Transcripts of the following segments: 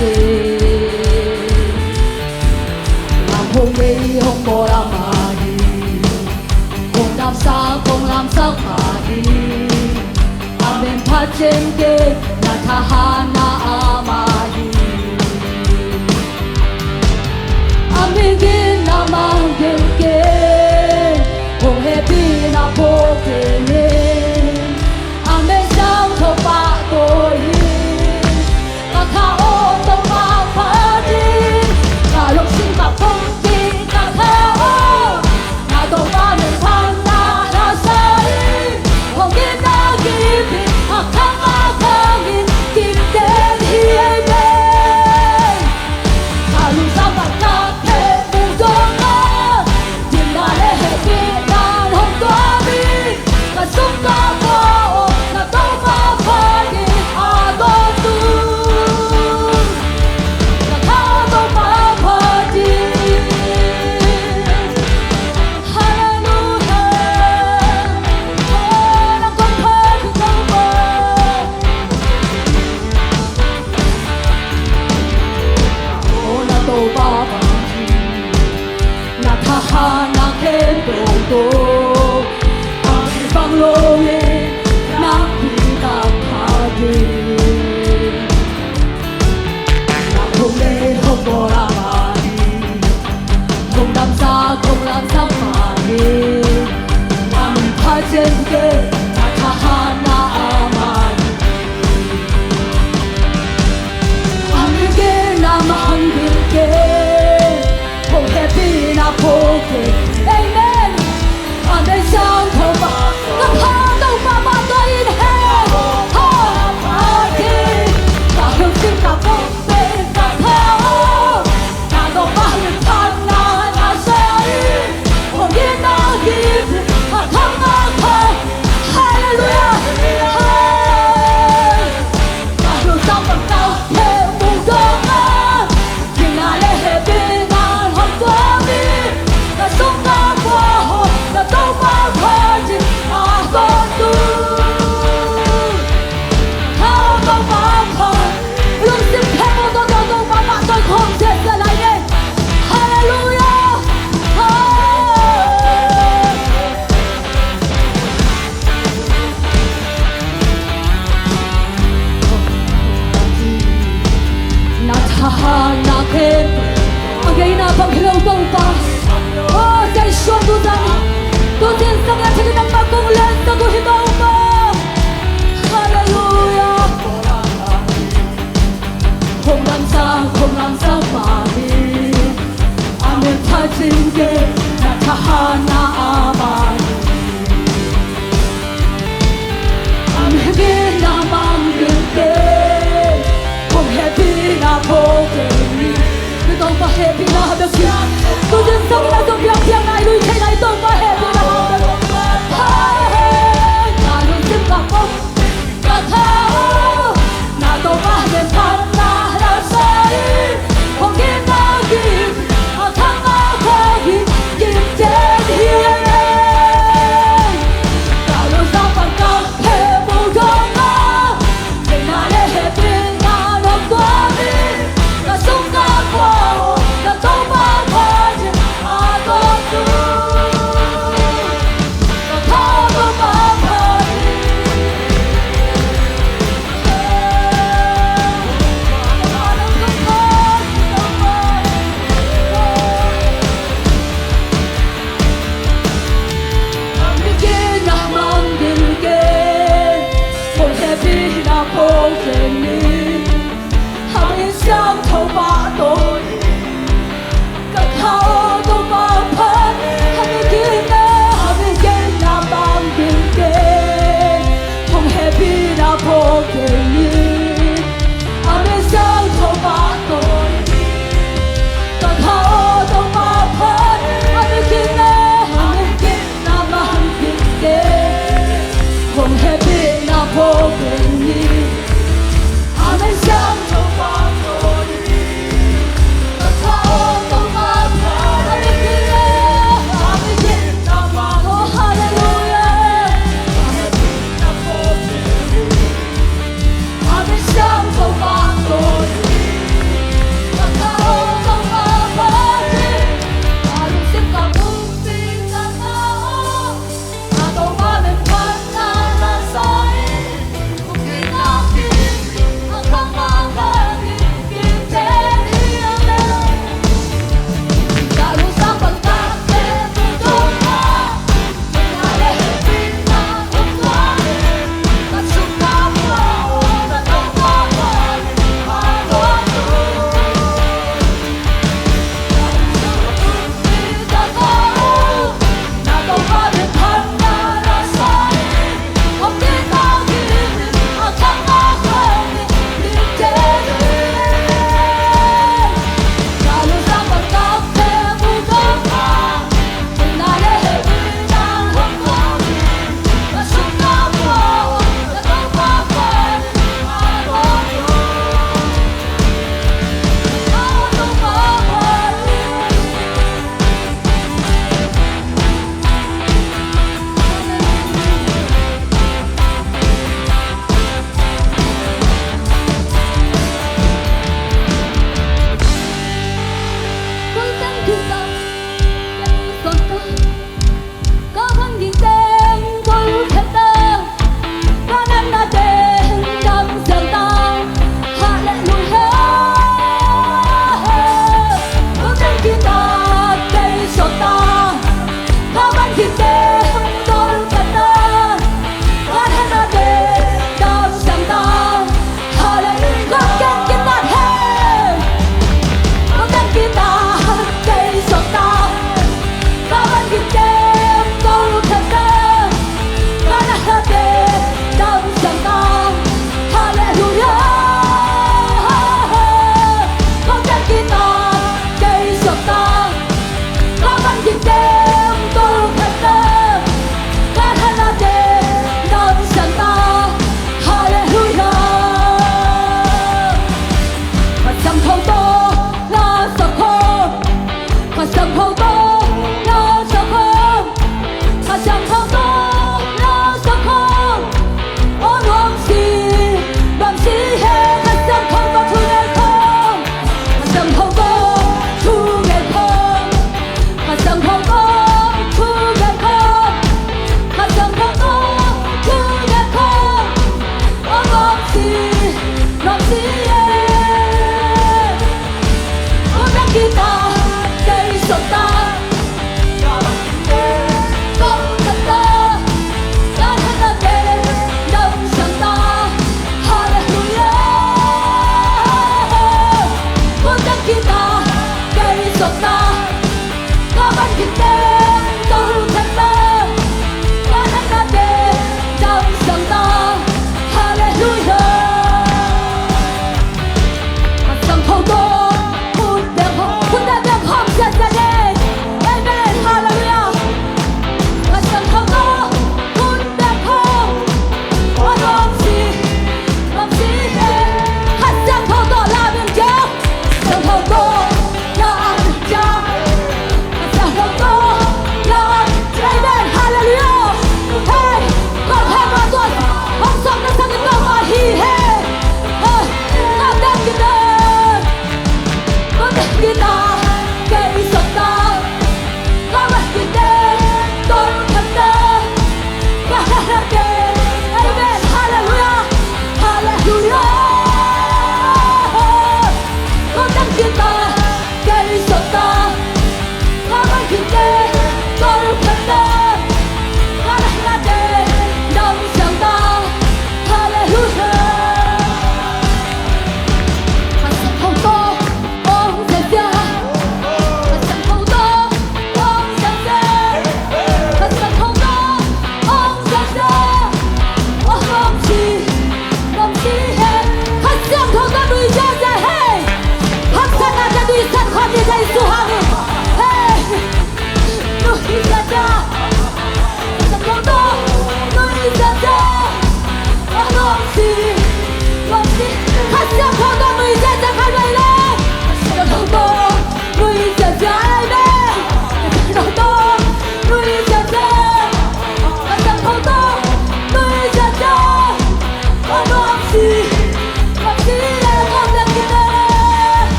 gì làm hôn đi không bỏ ra mà đi không làm sao không làm sao mà đi amen phát trên kia là tha hana mà đi amen kia na mang kia không hề bị na vô kia amen sao không ba tôi ta tha ô tô ma phá đi ta lúc sinh ta không đi ta tha ô ta tô ma nên phan na sai không biết na kia ta khang ma khang in kim đến hiên bên ta lúc sao mà ta thêm buồn giông á tìm ta để hết kia ta không có biết ta sống ta có ta tô ma phá đi à tô tu na khen đồ tô ang bang lô ye na khi ta tha đi na không để không bỏ ra mà đi không làm sao mà đi na mình tha trên kia na tha na mà anh kia na mang kia không thể bị na vô kia amen amen sao thâu ba ta tha đâu ba ba tôi in hết ha ma đi ta không tin ta không tin ta theo ta đâu ba người thân na sai không biết na kia ta thăng na thăng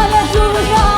Hallelujah.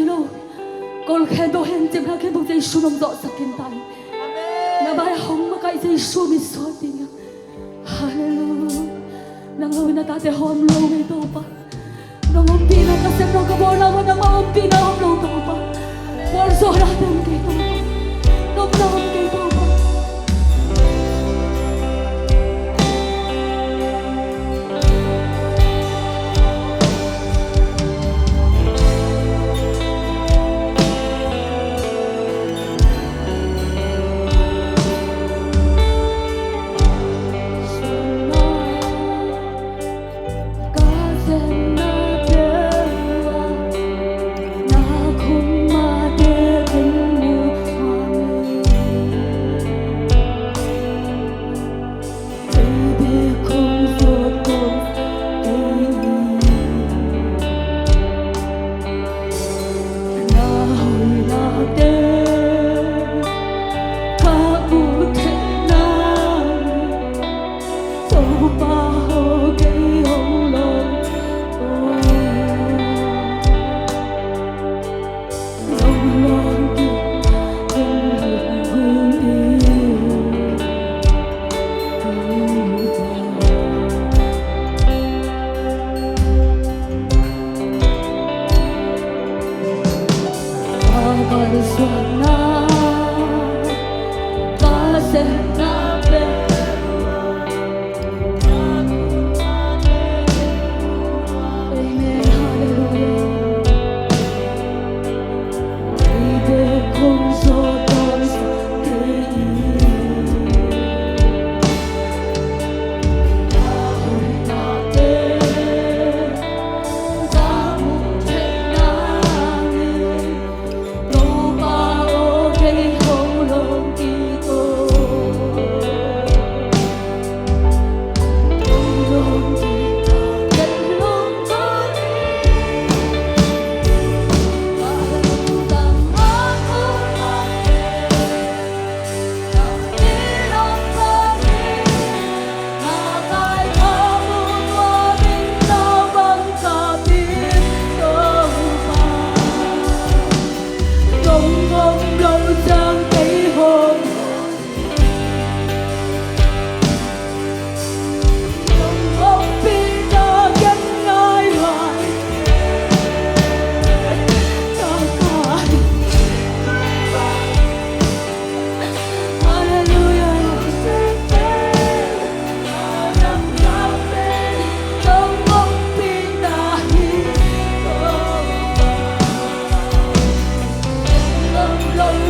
đâu. Con khen tôi hen chim ha khen tôi dây su nông dọ sạc khen tay. Na bài hồng mà cái dây su mi xóa tiếng. Hallelujah. Nang hawin na tate hom lo may to pa. Nang umpi na kasem nang kabona mo nang umpi na hom lo to pa. Warso natin kay to pa. Nang nahom kay to pa. Lord.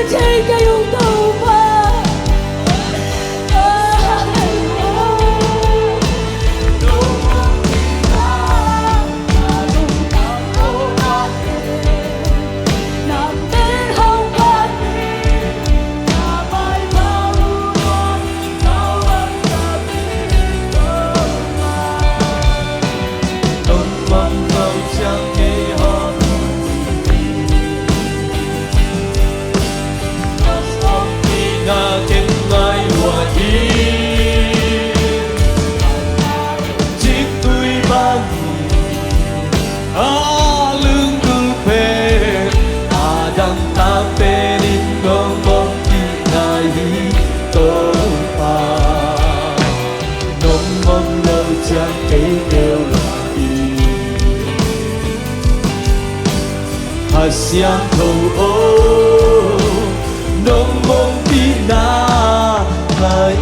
take you over. Siang thâu ô nông mông pina mai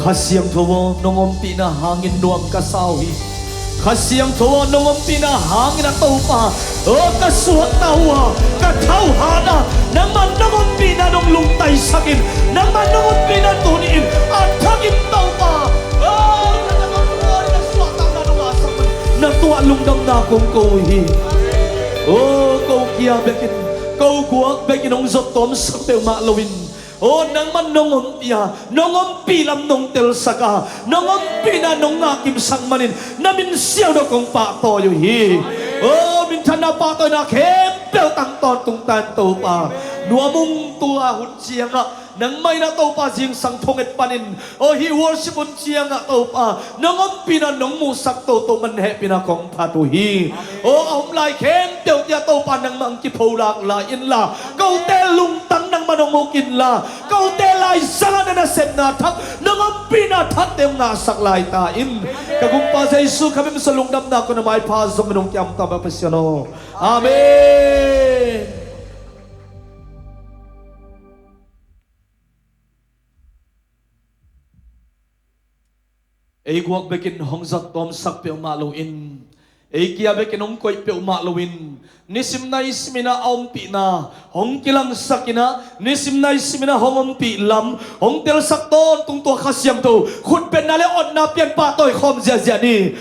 Kasiang tuwo nongom pina hangin nuam kasawi Kasiang tuwo nongom pina hangin atopa O kasuot tawa katauhana Naman nongom pina nong lungtay sakin Naman nongom pina tuniin at hangin taupa O nanangapurari na suatang nanuwasak Natuwa lungdam na kong kauhi O kau kiabekin Kau kuwag bekin ong zotom sa malawin O nang man nongompi lam nong tel saka nongompi na nong ngakim sang manin namin siyaw na kong patoyo hi O minsan na patoy na kempel tang ton tung tanto pa nuamong tuahon siya nga nang may nataw pa siyang sang tunget panin O hi worship on siya nga taw pa nongompi na nong musak to manhe pinakong patuhi O omlay kempel tiya taw pa nang mangkipulak lain la kau telung tang nang manongokin la kau telay sanga na nasem na tak nang pinatat tem nasaklay tain kagumpa sa Isu kami masalungdam na ako na may pasok manong tiyam tama pasyono Amen. Ay guwag bekin hongzat tom sak pe umaluin ay kia bekin ongkoy pe umaluin nisim na ismina ompi na hong kilang sakina nisim na ismina hongompi lam hong tel sakton tung tua kasyam to khut pen na le on na pian patoy khom zia zia ni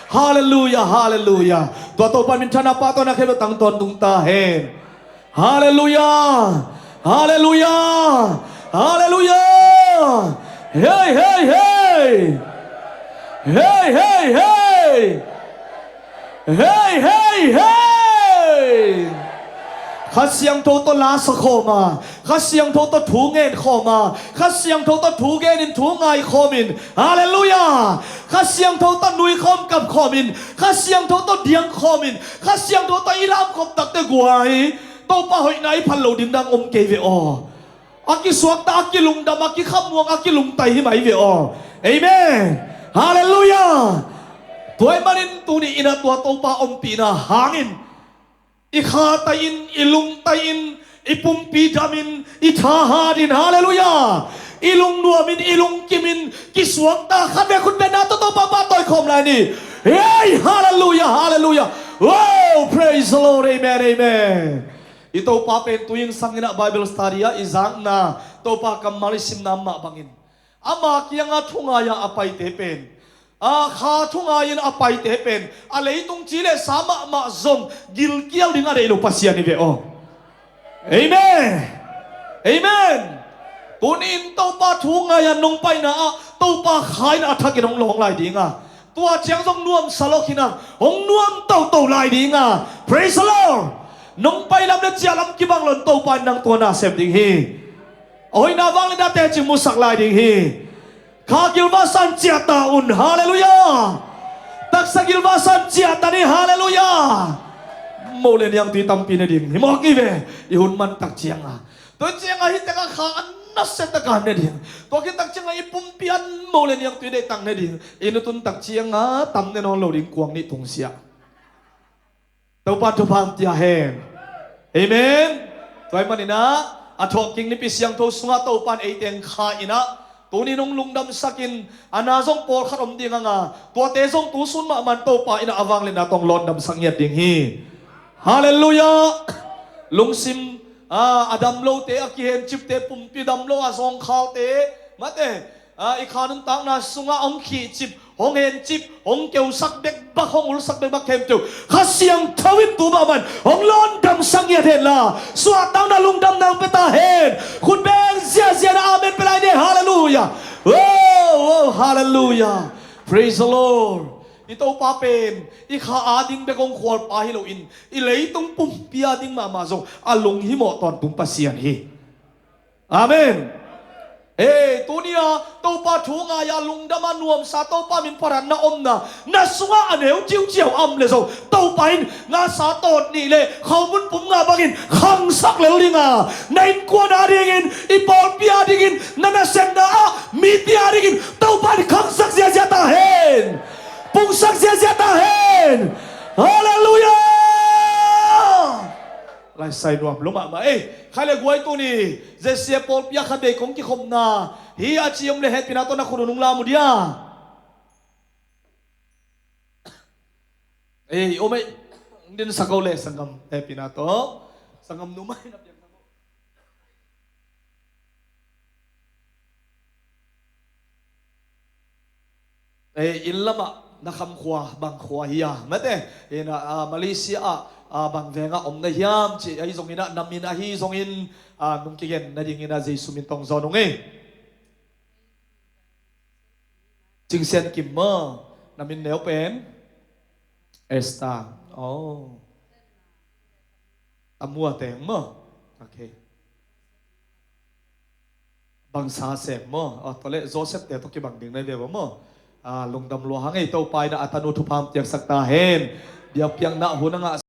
hallelujah hallelujah tua to pan min thana pato na khelo tang ton tung ta hen hallelujah hallelujah hallelujah hey hey hey hey hey hey hey hey hey Kasiang toto lasa koma Kasiang toto tungen koma Kasiang toto tugenin tungay komin Hallelujah Kasiang toto nui kom kap komin Kasiang toto diang komin Kasiang toto ilam kom takte guay Tau pahoy na ipalaw din ng keve o Aki suwakta aki lungdam aki kamuang aki lungtay himay ve o Amen Hallelujah Tuay manin tuni inatwa tau pa ompina hangin Ikatayin, ilungtayin, ipumpidamin, itahadin, hallelujah! Ilung nuamin, ilung kimin, kiswagta, kabekun benato to papatoy komlani. Hey, hallelujah, hallelujah! Wow, praise the Lord, amen, amen. Ito pa pentuing sangina Bible study ya, izang na, to pa kamalisim na mabangin. Ama kiyang atungaya apay tepen. Khatungayin apay tepen alay itong chile sama mazom gilkial din ada ilupasyan ni Beo Amen Amen tunin tau pa tungayan nung pay na tau pa khain athakin ong long lai di nga tua chiang song nuam salokina ong nuam tau tau lai di nga praise the Lord nung pay lam na chialam kibang lon tau pa nang tua na sem ding hi oy na bang na te chi musak lai ding hi Kagilbasan taun, haleluya. Tak sagilbasan ni haleluya. mo le yang ti tam pin ding hi mo ki ve i hun man tak chiang a to chiang a hi ta ka kha an na se ta ka ne ding to ki tak chiang a i pum pian mo le yang ti de tang ne ding inu tun tak chiang a tam ne no lo ding kuang ni tung sia to pa to pam tia hen amen toy manina a thok king ni pi siang to sunga to pan ei teng kha ina tuni nong lungdam sakin anazong por kharom ding nga to te zong tu sun ma man to pa ina awang le na tong lon dam sangyat ding hi hallelujah lungsim adam lo te akihen chip te pum pi dam lo azong khao te mate i khanun tang na sunga ong khi chip hong hen chip hong keu sak bek bak hong ul sak bek bak kem tu khasiang thawit tu ba man hong lon dam sangyat hen la suat tang na lungdam nang peta hen khut beng zia zia na amen pelai de hallelujah oh hallelujah praise the Lord ito papen ikha ading bekong khwal pa hilo in ilei tung pum pia ding ma zong alung hi mo ton pum pasian hi amen tunia to pa thunga ya lungdama nuam sa to pa min paran na omna na sunga aneu chiu chiu am le so to pain nga sa tot ni le khawmun pum nga bangin khang sak le linga nain ko na dingin ipol pia dingin na sen na mi pia dingin to pa khang sak sia sia ta hen pung sak sia sia ta hen hallelujah lai sai nuam luma ma khai le guai tu ni je sia pol pia kha be kong ki khom na hi a chiom le het pina to na khunu nung la mu dia ome din sakau le sangam pina to sangam nu mai na pian sangam illama na kham khwa bang khwa hiya mate ina Malaysia bang venga om na hiam chi ai zong ina namin a hi zong in nung kigen na ding ina jai sumin tong zo nung ching sen kim mo namin neo pen esta amua teng mo okay bang sa sem mo tole Joseph te to ki bang ding na ve mo lungdam lo hang ei to pai na atanu thu pham tiak sakta hen dia piang na hu na nga